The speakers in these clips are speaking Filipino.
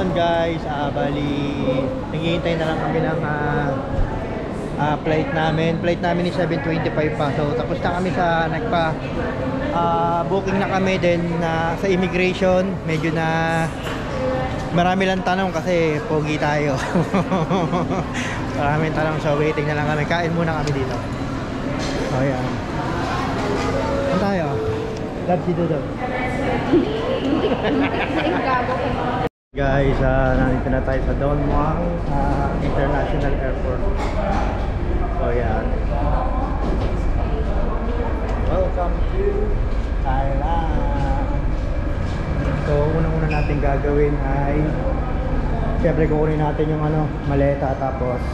yun guys, bali naghihintay na lang kami ng flight namin. Flight namin is 7:25 pa. So tapos na kami sa booking na kami din sa immigration. Medyo na marami lang tanong kasi pogi tayo. Maraming tanong, so waiting na lang kami. Kain muna kami dito. So yan. Saan tayo? Love si Dodo. Guys, nandito na tayo sa Don Muang International Airport. So yan. Welcome to Thailand. So unang-una natin gagawin ay siyempre kukunin natin yung maleta, tapos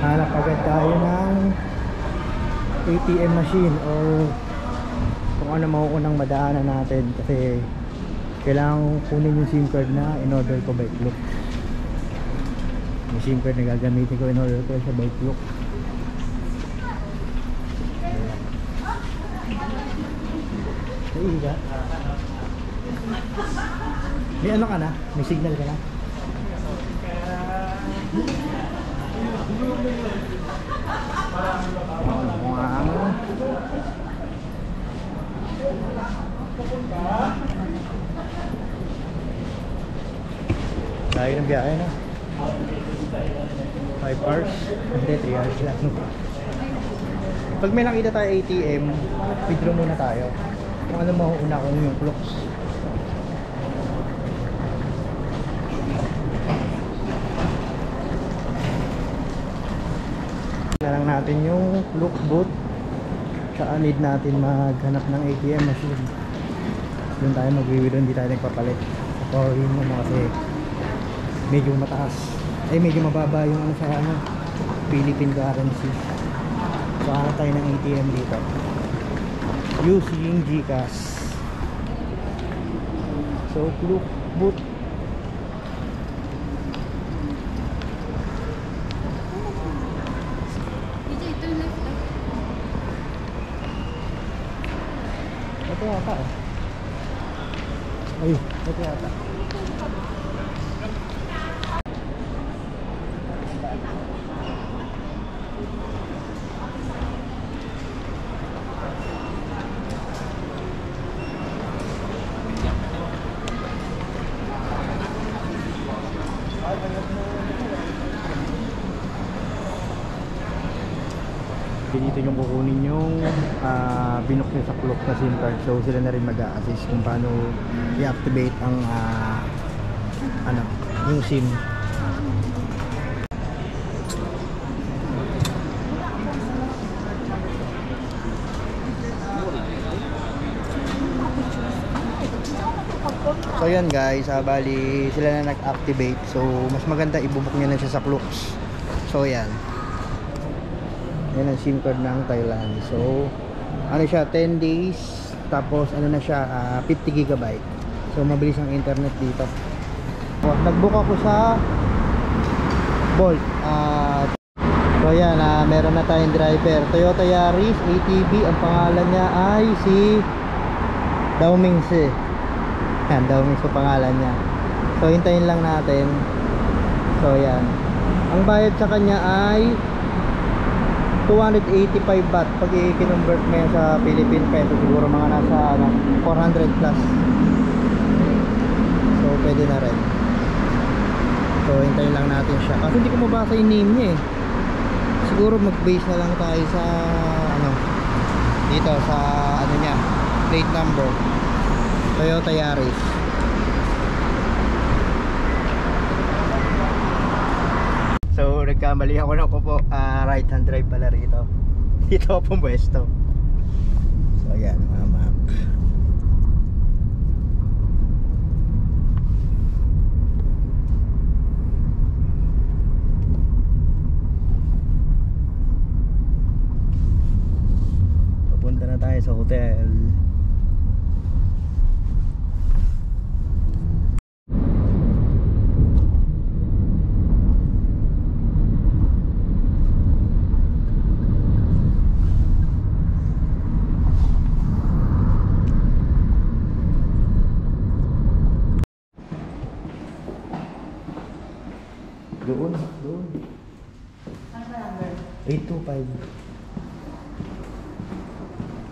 hanap agad tayo ng ATM machine or kung ano mauunang madaanan natin, kasi kailangan kunin yung SIM card na in-order ko by Klook. Yung SIM card na gagamitin ko, in-order ko sa by Klook. Naiiga? May ano ka na? May signal ka na? Tayo ng biyahe na 5 hours, hindi 3 hours lang. Pag may nakita tayo ATM, withdraw muna tayo kung ano mauuna, kung yung clocks. Na lang natin yung look boot, saka need natin maghanap ng ATM machine. Doon tayo mag-withdraw, hindi tayo nagpapalit. Pauwiin mo na kasi medyo mataas, medyo mababa yung sa Philippine currency. So hanap tayo ng ATM dito using GCash. So look boot. Ito yata ay, ito yata. Dito yung kukunin yung binook nyo sa Klook na SIM card. So sila na rin mag-a-assist kung paano i-activate ang yung SIM. So yun guys, bali sila na nag-activate. So mas maganda ibubuk nyo na siya sa Klooks. So yan. Yan ang SIM card ng Thailand. So ano siya, 10 days. Tapos ano na siya, 50 GB. So mabilis ang internet dito. Nagbook ako sa Bolt. So yan, meron na tayong driver. Toyota Yaris ATV. Ang pangalan niya ay si Daoming Si. Yan, Daoming Si pangalan niya. So hintayin lang natin. So yan, ang bayad sa kanya ay 285 baht. Pag i-convert mo yan sa Philippine peso, siguro mga nasa 400 plus. So pwede na rin. So hintayin lang natin siya kasi hindi ko mabasa yung name niya Siguro mag-base na lang tayo sa dito sa niya, plate number. Toyota Yaris. So nagkamali ako ng kupo, right hand drive pala rito. Dito ako pumwesto. So ayan, map. Papunta na tayo sa hotel.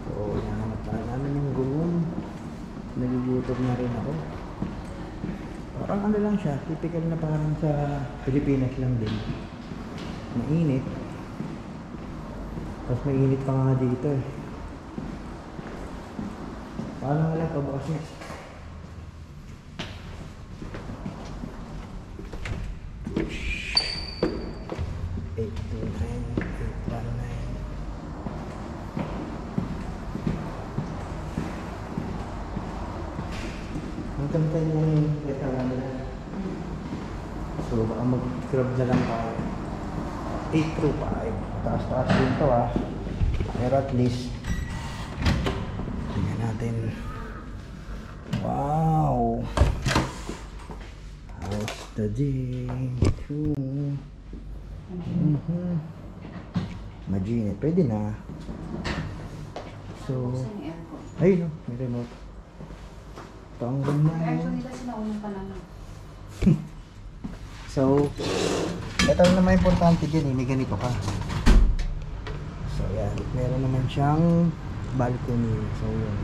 So, hinahanap namin yung room. Nagugutom na rin ako. Parang ano lang siya, typical na parang sa Pilipinas lang din. Mainit. Tapos mainit pa nga dito eh. Parang nga lang pabukas niya. Magkantay na yung restaurant na. So baka mag-grab na lang tayo. 8 through 5. Taas-taas din to ah. Pero at least tingnan natin. Wow! How's the day? Imagine, pwede na. So, ayun no, may remote. Tanggal na. Actually, kasi naunang pa naman. So, ito naman importante dyan eh, may ganito ka. So, yan. Meron naman siyang balcony. So, yun.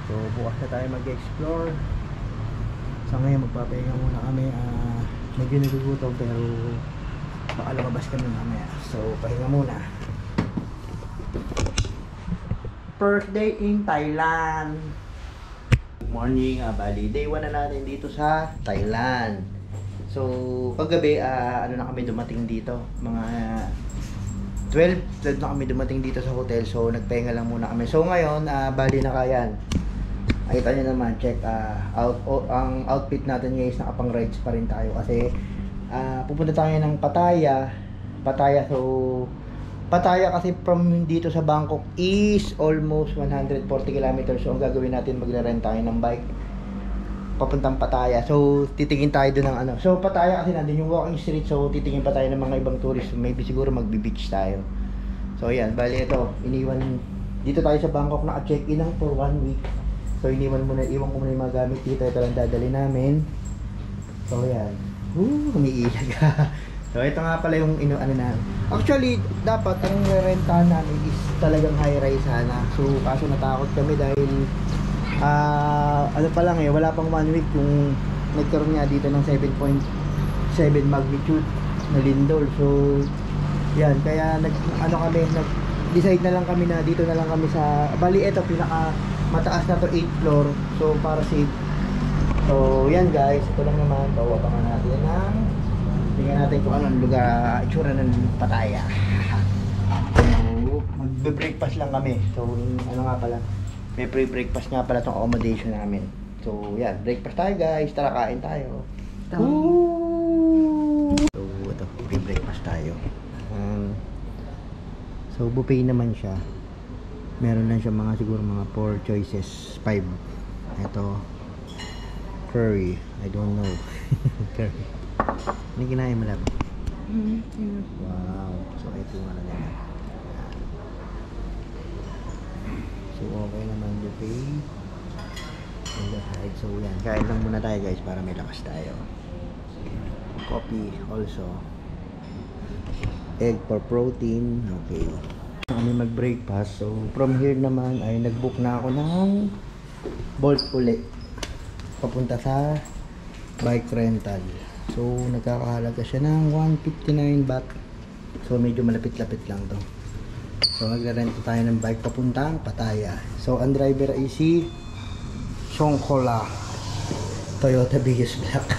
So, bukas na tayo mag-explore. So, ngayon magpapahinga muna kami. Medyo nagugutom pero baka lumabas kami mamaya. So, pahinga muna. First day in Thailand. Good morning, bali day 1 na natin dito sa Thailand. So, paggabi, ano na kami dumating dito, mga 12 na kami dumating dito sa hotel. So, nagpahinga lang muna kami. So, ngayon, bali na kayan. Nakita nyo naman, check ang outfit natin guys, nakapang rides pa rin tayo kasi pupunta tayo ng Pattaya. So, Pattaya kasi from dito sa Bangkok is almost 140 kilometers. So, ang gagawin natin, magre-rent tayo ng bike papuntang Pattaya. So, titingin tayo doon ng ano. So, Pattaya kasi nandun yung walking street. So, titingin pa tayo ng mga ibang tourist. Maybe siguro magbe-beach tayo. So, ayan. Bali ito. Iniwan dito tayo sa Bangkok. Naka-check-in lang for 1 week. So, iwan ko muna yung mga gamit dito. Ito lang dadali namin. So, ayan. Umiilag ka. So, ito nga pala yung ano na. Actually, dapat ang rentahan namin is talagang high-rise sana. So, kaso natakot kami dahil ano pa lang eh, wala pang 1 week yung nagkaroon nga dito ng 7.7 magnitude na lindol. So, yan. Kaya nag-decide na lang kami na dito na lang kami sa, bali ito, pinaka mataas na to 8th floor. So, para safe. So, yan guys. Ito lang naman. Pawabangan natin ng tingnan natin kung anong lugar, itsura ng Pattaya. So, magbe-breakfast lang kami. So, ano nga pala, may pre-breakfast nga pala itong accommodation namin. So, yan, breakfast tayo guys. Tara, kain tayo. So, ito, pre-breakfast tayo. So, buffet naman siya. Meron lang siya mga siguro mga 4 choices, 5. Ito, curry. I don't know. Curry. Ano kinain mo lang? Wow. So, ito yung ano nila. So, okay naman buffet. So, yan. Kain lang muna tayo guys para may lakas tayo. Coffee also. Egg for protein. Okay. Kami mag-breakfast. So, from here naman ay nag-book na ako ng Bolt uli. Papunta sa bike rental. So, nagkakahalaga siya ng 159 baht. So, medyo malapit-lapit lang to. So, magre-rent tayo ng bike papuntang Pattaya. So, ang driver ay si Songkola Toyota Vios Black.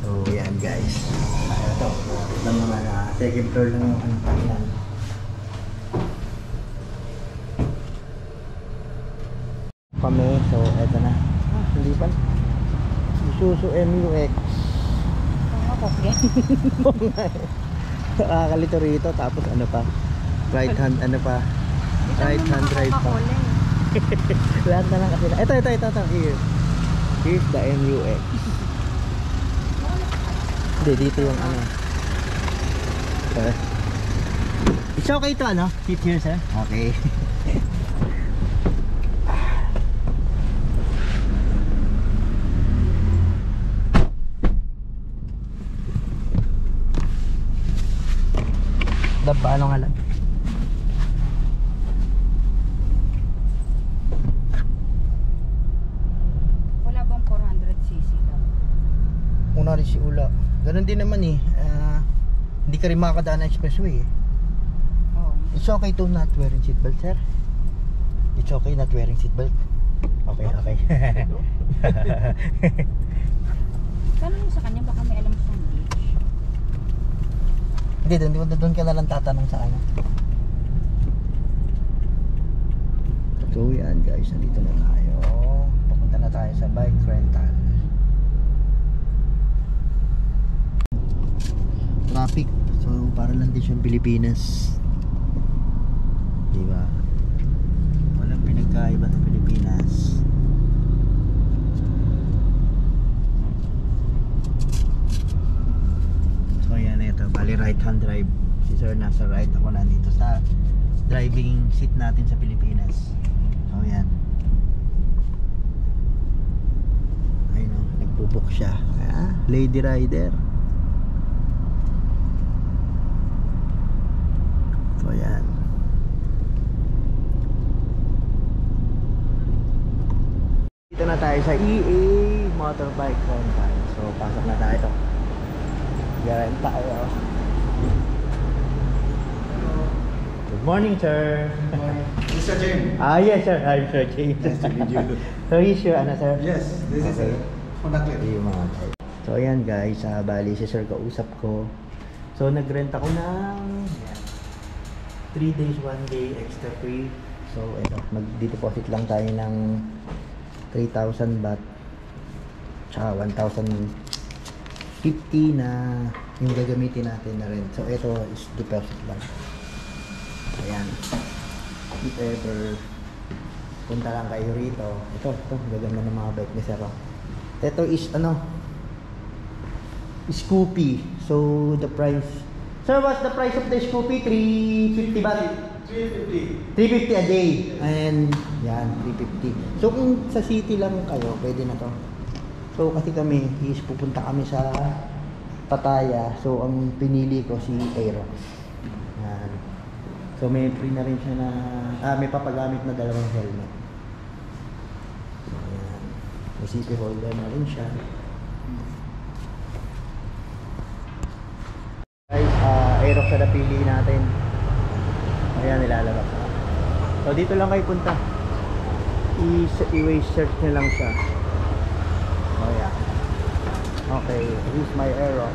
So, yan guys. Ito. Ng mga second floor lang yung ano Thailand. Kami. So, eto na. Hindi pa. Isuzu MUX. Nakakalito rito. Tapos ano pa, right hand drive pa. Lahat na lang kasi. Ito. Here's the MUX. Hindi, dito yung ano. It's okay to ano? Sit here sir. Okay. Lab, paano nga lab? Wala bang 400cc lang? Una rin si Ula. Ganun din naman eh. Hindi ka rin makakadaan ng expressway eh. Oo. It's okay to not wearing seatbelt, sir. It's okay not wearing seatbelt. Okay, okay. Tanong mo sa kanya, baka may alam siyang beach. Hindi, doon ka na lang tatanong sa ano. So yan guys, nandito na tayo. Papunta na tayo sa bike rental. Traffic. So para lang din siyang Pilipinas. Diba? Walang pinagkaiba ng Pilipinas. So yan, ito. Bali right hand drive. Si sir nasa right. Ako nandito sa driving seat natin sa Pilipinas. So yan. Ayun o, nagbubook siya. Lady rider. So yan. Dito na tayo sa EA Motorbike Rental. So pasok na tayo. Garan tayo. Good morning, sir. Good morning. Mr. James. Yes, sir. I'm Sir James. Nice to meet you. So, is your, ano, sir? Yes, this is Okay. Honda Clip. Yung mga So, ayan guys. Bali, si sir kausap ko. So, nag-rent ako ng 3 days, 1 day extra free. So, ito. Mag-deposit lang tayo ng 3,000 baht. Tsaka 1,050 na yung gagamitin natin na rent. So, ito is deposit lang. Ayan. If ever punta lang kayo rito, ito gaganda ng mga bike ni Sir. Ito is ano, Scoopy. So the price, sir, what's the price of the Scoopy? 350 baht? 350. 350 a day. And yan, 350. So kung sa city lang kayo, pwede na to. So kasi kami is pupunta kami sa Pattaya. So ang pinili ko si Aerox. Yan. So may free na rin siya na may papagamit na dalawang helmet. So ayan. May CP holder na rin siya. Guys, Aerox na napili natin. Ayan, nilalabas. So dito lang kayo punta. I-waste search nyo lang siya. So ayan. Okay, here's my Aerox.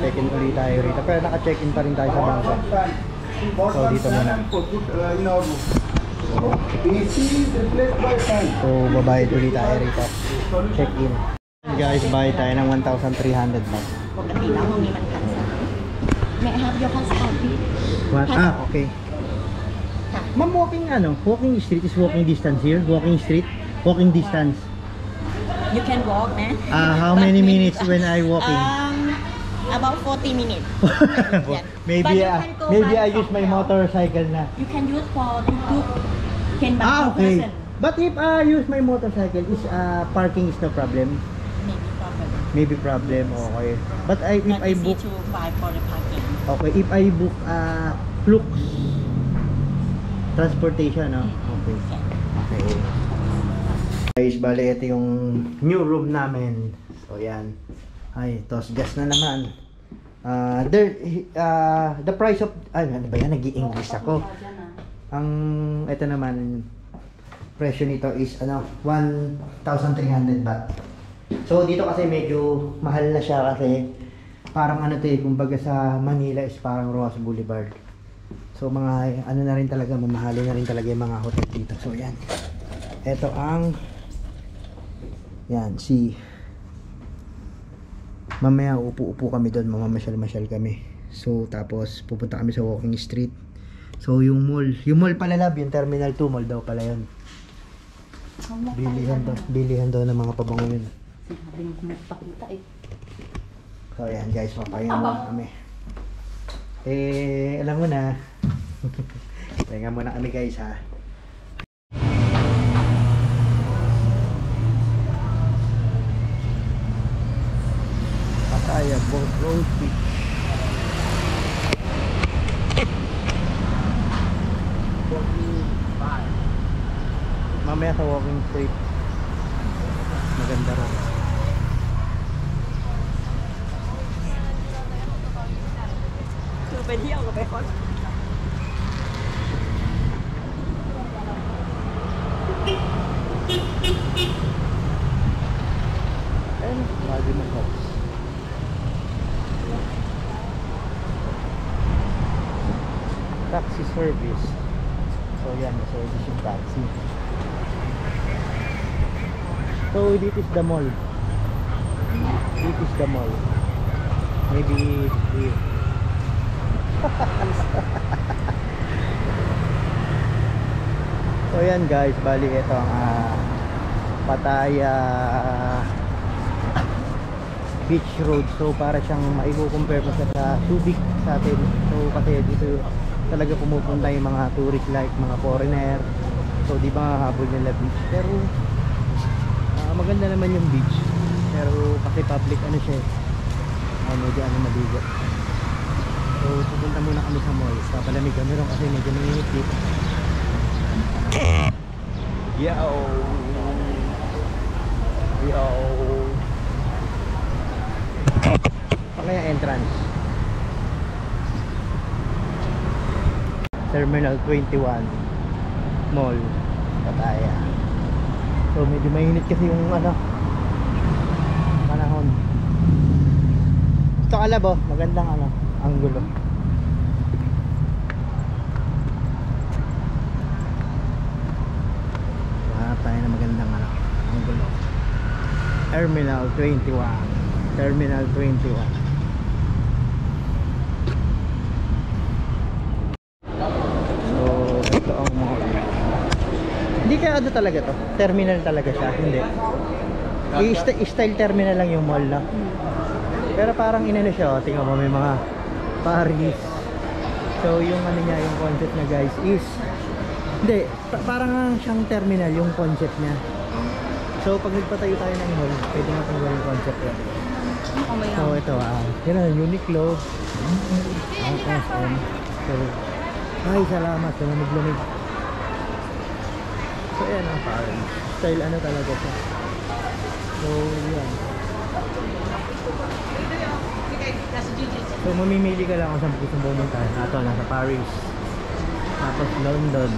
check-in ulit tayo rito. Pero naka-check-in pa rin tayo sa bangka. So dito muna. So babayad ulit tayo rito. Check-in. Guys, bayad tayo ng 1,300 baht. ปกติแล้วห้องนี้มัน1,300 May I have your passport please? Okay. Ma'am, walking street is walking distance here? Walking distance. You can walk, man. How But many maybe- minutes when I walking? About 40 minutes. Yeah. Maybe But you can go maybe by I use my from motorcycle na. You can use for tuk-tuk. Can buy per Okay. person. But if I use my motorcycle, is parking is no problem. Maybe problem. Maybe problem, okay. But if Not I easy book, to buy for the parking. okay, if I book Flux transportation, no? Okay. Okay. Guys, bali ito yung new room namin. So yan. Ay, tos gas na naman. The price of ano ba yan? Nag-i-English ako. Ang ito naman presyo nito is 1,300 baht. So dito kasi medyo mahal na siya kasi parang kumbaga sa Manila is parang Roas Boulevard. So mga na rin talaga, mamahalin na rin talaga yung mga hotel dito. So yan. Ito ang mamaya upo-upo kami doon, mamamasyal-masyal kami. So tapos pupunta kami sa walking street. So yung mall pala lab, yung Terminal 2 mall daw pala yun. Bilihan daw ng mga pabango yun. Sinabi ng kumapakita eh. So ayan guys, papahinga muna kami. Alam mo na. Pahinga muna kami guys ha. Pattaya Boat Road Beach. Mamaya sa walking street. Maganda rin.คือไปเที่ยวกับไปคอน Ayan, lagi mo house. Taxi service. So yan, may service yung taxi. So this is the mall. This is the mall. Maybe here. So yan guys, bali ito ang Pattaya Beach Road. So para siyang maiko-compare pa sa Subic sa atin. So kasi dito talaga pumupunta yung mga tourist like mga foreigner. So di ba habol nila beach, pero maganda naman yung beach. Pero kasi public siya medyo maligo. So pupunta muna kami sa mall. Papalamig kami ron kasi medyo mainit dito. Yo! Pakaya entrance. Terminal 21 Mall, Pattaya. So medyo mainit kasi yung panahon. Ito kalabo, magandang anggulo. Tayo na magandang anggulo. Terminal 21. Terminal 21. So ito ang mall. Hindi kaya talaga to, terminal talaga siya. Hindi, style terminal lang yung mall na. Pero parang siya, tingnan mo, may mga Paris. So yung niya, yung concept niya guys is hindi, parang siyang terminal yung concept niya. So pag nagpatayo tayo ng mall, pwede natin gawin yung concept yan. So ito, yun ang Uniqlo, ang SM. So ay salamat sa lumig-lumig. So yan ang Paris style, talaga siya. So yan. So mamimili ka lang kung saan gusto mong pumunta. Ito, nasa Paris, tapos London.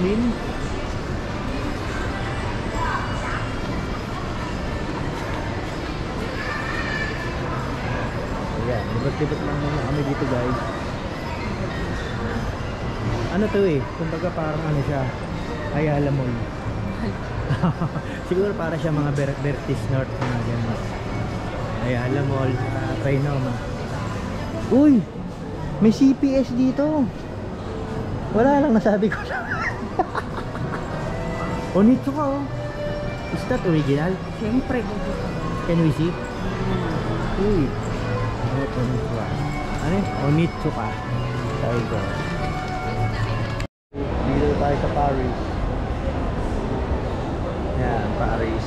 Lin. Libot-libot lang muna kami dito guys. Ano to eh, kumbaga parang ano siya, Ayala Mall. Siguro para siya mga Bertis North na gano'n. Ayala Mall, Trinoma. Uy! May CPS dito. Wala lang, nasabi ko lang. Onitsuka oh. Is that original? Siyempre. Can we see? Uy. Onitsuka. Ano yun? Onitsuka. Sabi ko. Dito tayo sa Paris. Yan, Paris.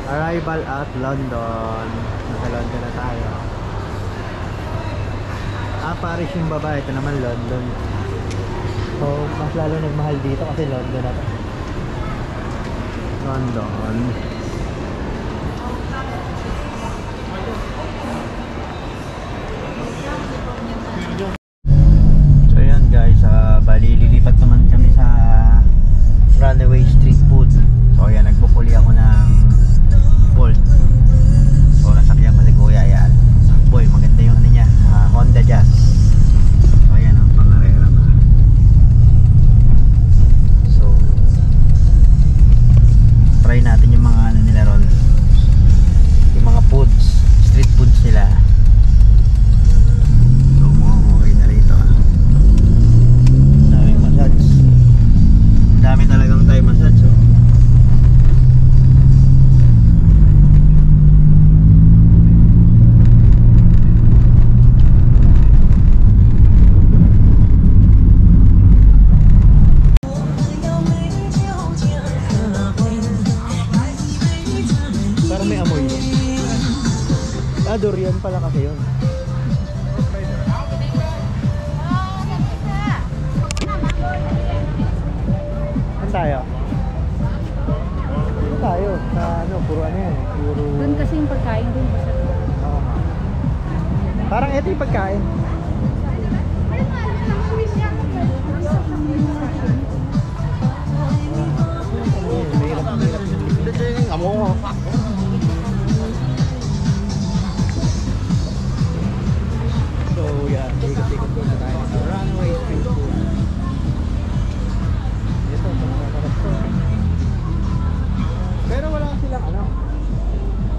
Arrival at London. Nasa London na tayo. Paris yung baba. Ito naman London. So, mas lalo nagmahal dito kasi London na to. London. So yan guys, bali lilipat naman kami sa Runaway Street Food. So yan, nagbook uli ako ng Bolt. So nasakyan ko si Kuya, yan. Boy, maganda yung ano niya, Honda Jazz. So yan ang pangarera ba. So try natin yung mga ano nila ron, yung mga foods, street foods nila. So mukhang okay na rito. Daming massage, dami talagang Thai massage oh. Parang may amoy yun. Durian pala kasi yun. Saan tayo? Saan tayo? Sa ano, puro ano yan. Puro... Doon kasi yung pagkain doon. Oo nga. Parang ito yung pagkain. So yeah, ikot-ikot ko na tayo sa Runaway Street Food. Ito, masarap to. Pero wala silang ano.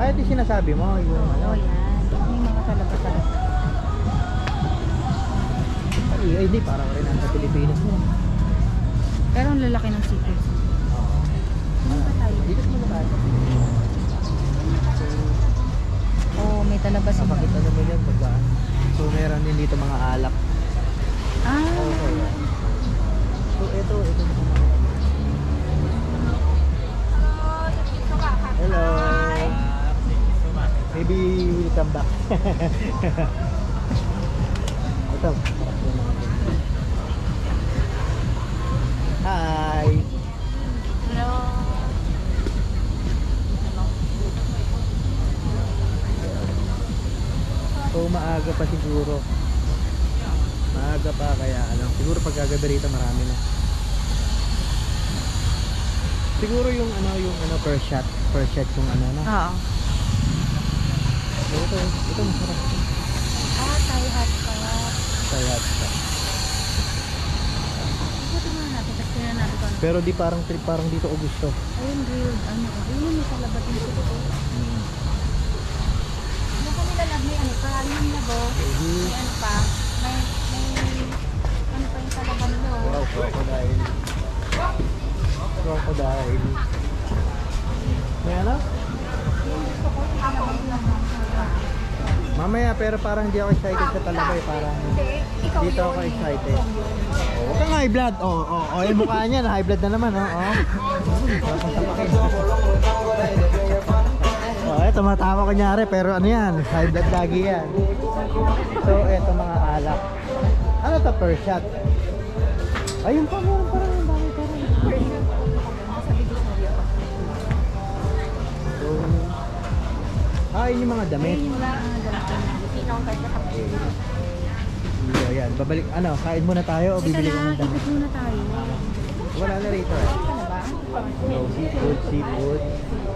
Ay, ito yung sinasabi mo, yung ano. Oh, yan. May mga talaba-talaba. Ay, hindi, parang rin ang sa Pilipinas mo. Pero ang lalaki ng seafood. Oo. Ano pa tayo? Dito muna tayo. Oh, may talaba si Kapakita naman yan pagka. So meron din dito mga alak. Ah. Okay. So ito. Hello. Maybe we'll come back. Ito. Hi. Hello. So maaga pa siguro. Maaga pa kaya ano, siguro pagkagabi rito marami na. Siguro yung per shot yung ano na. Oo. Ito masarap. Thai hot pala. Kaya Ikutin muna natin, tapos tingnan natin kung ano. pero di parang dito ko gusto. Ayun, grilled, ano, ayun, may talabat yung ito. Ano pa nila lang, may ano pa, yung labo, may ano pa, may ano pa yung talaban lo. Wow, crocodile. Crocodile. May ano? Mamaya, pero parang di ako excited sa talabay. Parang dito ako excited. Huwag kang high blood. Yung mukha niya na high blood na naman. Tumatawa kunyari, pero ano yan, high blood lagi yan. So eto mga alak. Ano to, per shot? Ayun pa, meron parang ang dami parang. Yun yung mga damit. So yan, babalik, ano, kain muna tayo o bibili ko ng damit? Ikot muna tayo. Wala na rito eh. Ano ba? No, seafood.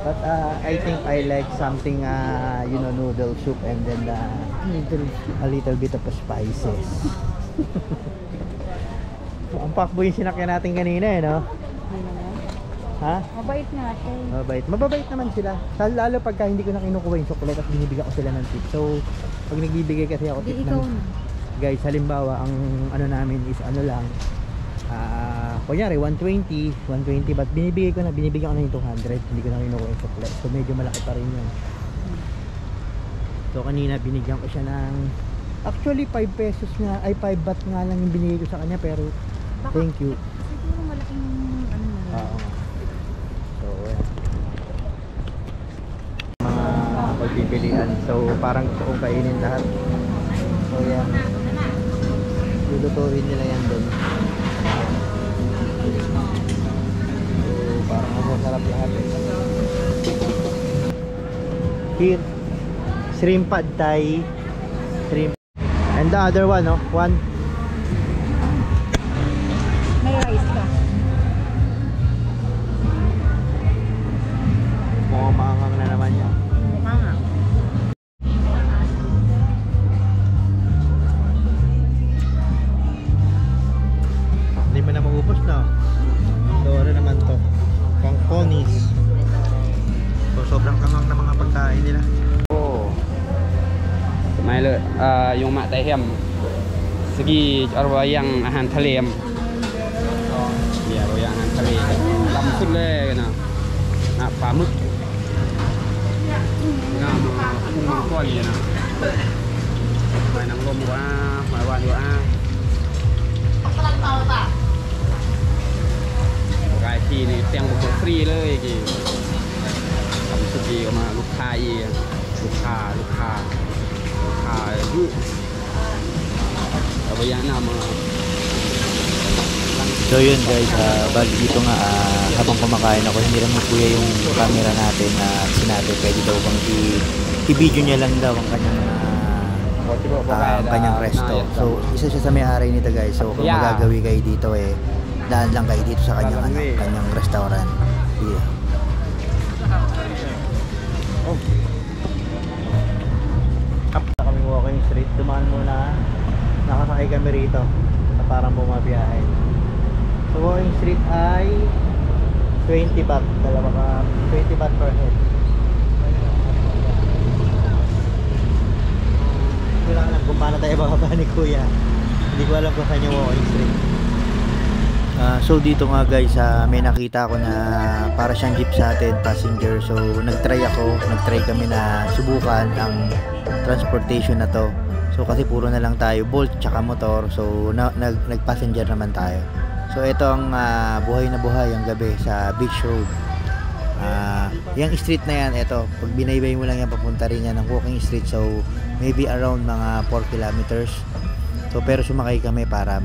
But I think I like something, noodle soup and then a little bit of spices. Ang pakbo yung sinakyan natin kanina no? Ha? Mabait nga siya. Mababait naman sila. Lalo pagka hindi ko na kinukuha yung chocolate at binibigyan ko sila ng tip. So, pag nagbibigay kasi ako tip ng... Guys, halimbawa, ang ano namin is ano lang, kunyari 120 but binibigyan ko na yung 200, hindi ko na kinukuha yung chocolate. So, medyo malaki pa rin yun. So, kanina binigyan ko siya ng... Actually, 5 pesos nga, ay 5 baht nga lang yung binigay ko sa kanya, pero thank you. Siguro malaking ano na. Oo. So, mga pagpipilian. So, parang gusto kong kainin lahat. So, yan. Lulutuin nila yan doon. So, parang masarap lahat. Here, shrimp pad thai. Shrimp. And the other one, no? One. May rice ka. Mukhang maangang na naman yan. Mukha. Hindi mo na maubos na. So ano naman to? Kangkonis. So sobrang kangang na mga pagkain nila. Oh. Mai le yung mak tai hem. Segi arwayang ahan thalem. Dia arwayang ahan thalem. Lam sud le kana. Nak pamuk. Nah, mau kuah ni na. Mai nang lom wa, mai wan wa. Cái thì này tem của free เลยกี่ทำสุกี้ออกมาลูกค้าเองลูกค้าเยอะเอาไปย่างน้ำมา So yun guys, bali dito nga habang kumakain ako, hindi naman kuya yung camera natin na sinabi pwede daw bang i-video niya lang daw ang kanyang resto. So isa siya sa may-ari nito guys. So kung magagawi kayo dito daan lang kayo dito sa kanyang kanyang restaurant. Yeah. Up na kami walking street, dumaan muna. Nakasakay kami rito na parang bumabiyahe. So walking street ay 20 baht, 20 baht per head. Hindi ko lang alam kung paano tayo bababa ni kuya. Hindi ko alam kung saan yung walking street. So dito nga guys, may nakita ako na para siyang jeep sa atin, passenger. So nagtry kami na subukan ang transportation na to. So kasi puro na lang tayo Bolt tsaka motor. So nag-passenger naman tayo. So ito ang buhay na buhay ang gabi sa Beach Road. Yung street na yan, ito, pag binaybay mo lang yan, papunta rin yan ng walking street. So maybe around mga 4 kilometers. So pero sumakay kami para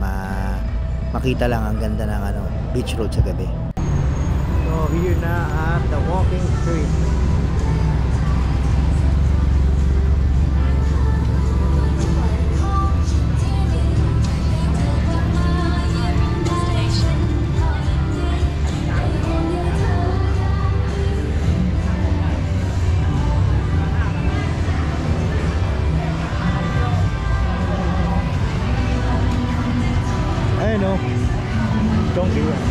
makita lang ang ganda ng Beach Road sa gabi. So here na at the walking street. Don't do it.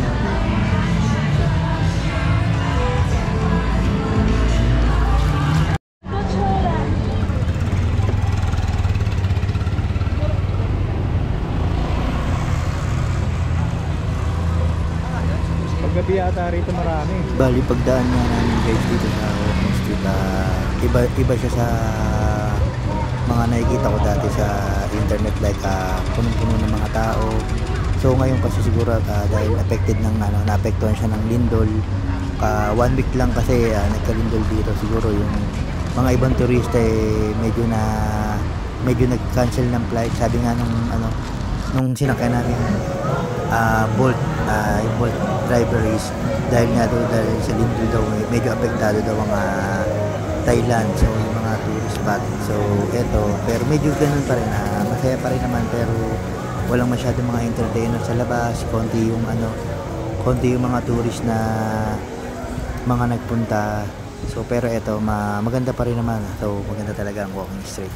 Paggabi yata rito marami. Bali pagdaan nga namin guys dito sa walking street, iba siya sa mga nakikita ko dati sa internet, like punong-puno ng mga tao. So ngayon kasi siguro dahil affected naapektuhan siya ng lindol. 1 week lang kasi nagkalindol dito, siguro yung mga ibang turista medyo nag-cancel ng flight. Sabi nga nung sinakyan namin Bolt driver is dahil sa lindol daw medyo apektado daw ang Thailand. So yung mga tourist spot. So eto, pero medyo ganun pa rin, masaya pa rin naman, pero walang masyadong mga entertainer sa labas, konti konti yung mga tourist na mga nagpunta. So pero ito maganda pa rin naman. So maganda talaga ang walking street.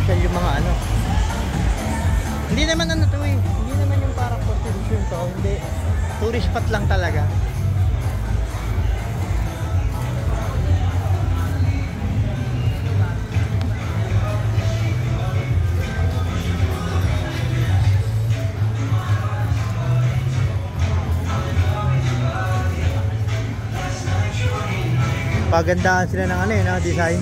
Yung mga ano, hindi naman ano to eh, hindi naman yung parang prostitution to, hindi, tourist spot lang talaga. Pagandahan sila ng ano eh, no? Design.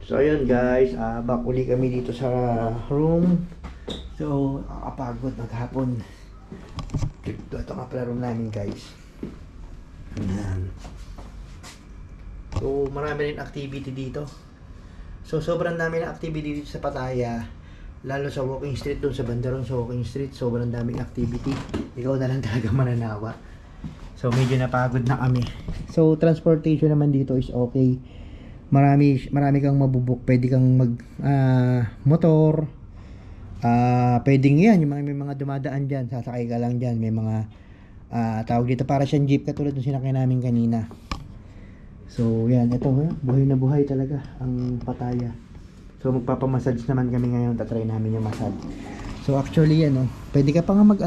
So ayun guys, back uli kami dito sa room. So nakakapagod maghapon. Ito nga pala room namin guys. Ayan. So marami rin activity dito. So sobrang dami ng activity dito sa Pattaya. Lalo sa walking street, doon sa Bandaron sa walking street, sobrang daming activity. Ikaw na lang talaga mananawa. So medyo napagod na kami. So transportation naman dito is okay. Marami kang mabubuk, pwede kang mag motor, pwedeng yan, yung may mga dumadaan dyan, sasakay ka lang dyan, may mga tawag dito, para siyang jeep katulad ng sinakay namin kanina. So yan, ito buhay na buhay talaga ang Pattaya. So magpapamassage naman kami ngayon, tatry namin yung massage. So actually ano, pwede ka pang mag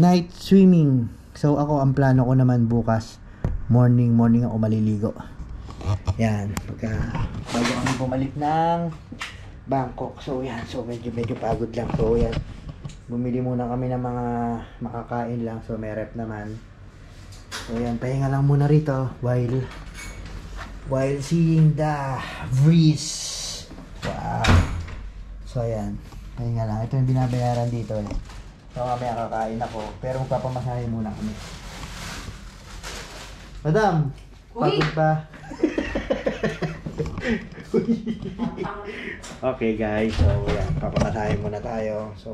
night swimming. So ako, ang plano ko naman bukas morning ako maliligo. Yan, bago kami bumalik ng Bangkok. So yan, so medyo pagod lang. So yan, bumili muna kami ng mga makakain lang. So may rep naman. So yan, pahinga lang muna rito while seeing the breeze. Wow. So yan, pahinga lang. Ito yung binabayaran dito eh. So mamaya kakain ako, pero magpapamasahe muna kami. Madam, pagod pa. Okay guys, so yan, papamasahe muna tayo. So